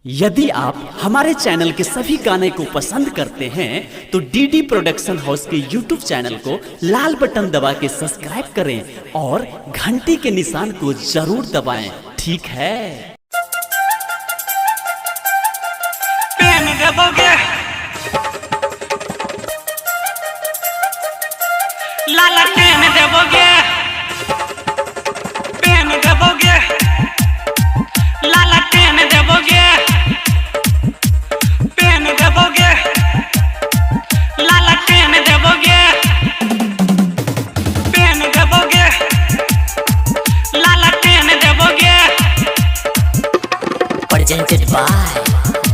यदि आप हमारे चैनल के सभी गाने को पसंद करते हैं तो डीडी प्रोडक्शन हाउस के यूट्यूब चैनल को लाल बटन दबा के सब्सक्राइब करें और घंटी के निशान को जरूर दबाएं, ठीक है। PAN देबोगे Lala pen देबोगे, PAN देबोगे Lala pen देबोगे, PAN देबोगे Lala pen देबोगे, PAN देबोगे Lala pen देबोगे। Presented by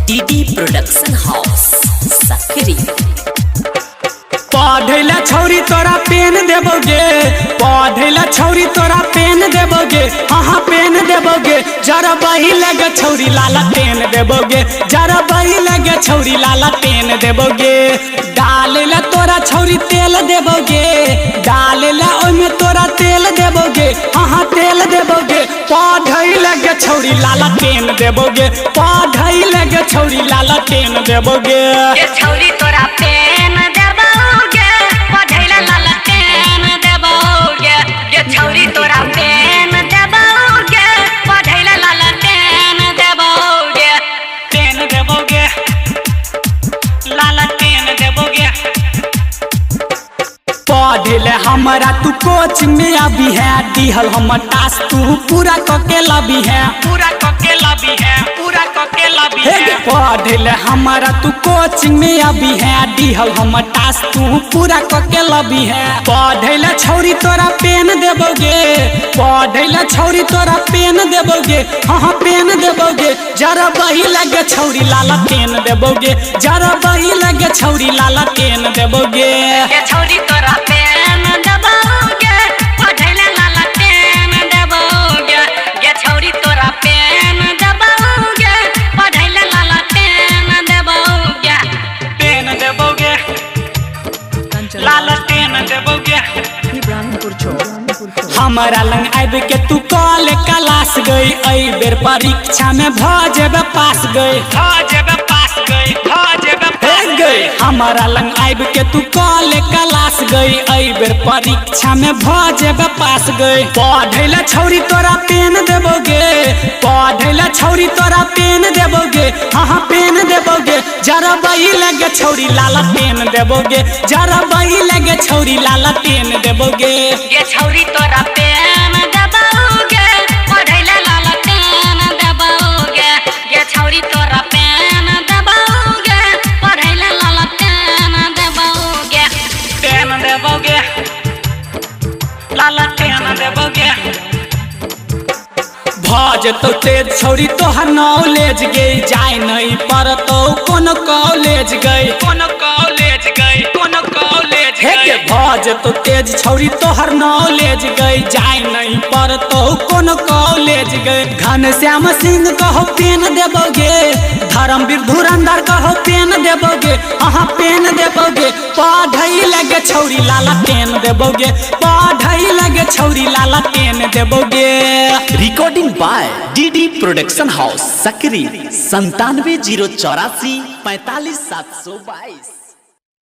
DD Production House, Sakri। पढ़ैला छौरी तोरा पेन देबोगे, पढ़ैला छौरी तोरा पेन देबोगे, हाँ पेन देबोगे। जरा बही लगे छौरी लाला पेन देबोगे, जरा बही लगे छौरी लाला पेन देबोगे। डालेला तोरा छौरी तेल देबोगे, डालेला ओइमे तोरा तेल देबोगे, हाँ तेल देबोगे। पढ़ै लगे छौरी लाला पेन देबोगे, पढ़ै लगे छौरी लाला पेन देबोगे। ये छौरी तोरा पेन देबोगे, पढ़ैला लाला पेन देबोगे। ये छौरी तोरा पेन देबोगे, पढ़ैला लाला पेन देबोगे। पेन देबोगे लाला पेन देबोगे। पढ़ले हमरा तू कोचिंग में अभी है, दिहल हम टास्क तू पूरा कके लबी है, पूरा कके लबी है, पूरा कके लबी है। पढ़ले हमरा तू कोचिंग में अभी है, दिहल हम टास्क तू पूरा कके लबी है। पढ़ले छौरी तोरा पेन देबोगे, पढ़ले छौरी तोरा पेन देबोगे, हाँ पेन देबोगे। जरा बही लगे छौरी लाला पेन देबोगे, जरा बही लगे छौरी लाला पेन देबोगे। ये छौरी तोरा पेन देबोगे, पढ़ैला लाला पेन देबोगे। ये छौरी तोरा पेन देबोगे, पढ़ैला लाला पेन देबोगे। पेन देबोगे लाला पेन देबोगे। हमारा लंग आइब के तू कॉल क्लास गई, आई बेर परीक्षा में भ जेबे पास गई, भ जेबे पास गई, भ जेबे पास गई। हमारा लंग आइब के तू कॉल क्लास गई, आई बेर परीक्षा में भ जेबे पास गई। पढ़ैला छौरी तोरा पेन देबोगे, पढ़ैला छौरी तोरा पेन देबोगे, हाँ पेन देबोगे। जरा बही लगे छौरी लाला पेन देबोगे, जरा बही लगे छौरी लाला पेन देबोगे। ये छौरी तोरा पेन देबोगे, पढ़ैला लाला पेन देबोगे। ये छौरी तोरा पेन देबोगे, पढ़ैला लाला पेन देबोगे। पेन देबोगे लाला पेन देबोगे। भज तो तेज छौरी तोहर नॉलेज गई, जाय नहीं पड़तो कोनो कॉलेज गई, कोनो कॉलेज गई, कोनो कॉलेज गई। भज तो तेज छौरी तोहर नॉलेज गई, जाय नहीं पड़तो कोनो कॉलेज गई। घनश्याम सिंह कहो पेन देबोगे, धर्मवीर धुरंधर कहो पेन देबोगे, हाँ पेन देबोगे। पढ़ै लगे छौरी लाला पेन देबोगे, पढ़ै लगे छौरी लाला पेन देबोगे। Recording by DD production house, Sakri 97 084 45 722।